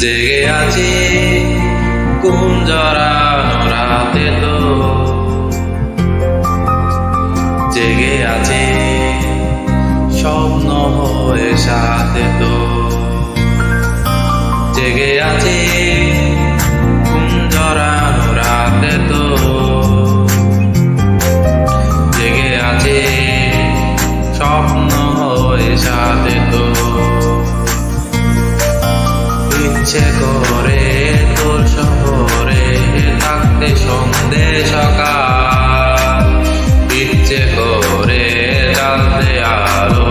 জেগে আছি ঘুম জড়ানো রাতে তো, জেগে আছি স্বপ্ন হয়ে সাথে তো, জেগে আছি ঘুম জড়ানো রাতে তো, জেগে আছি স্বপ্ন হয়ে সাথে তো। ইচ্ছে করে তোর শহরে থাকতে সন্ধে সকাল, ইচ্ছে করে জ্বালতে আলো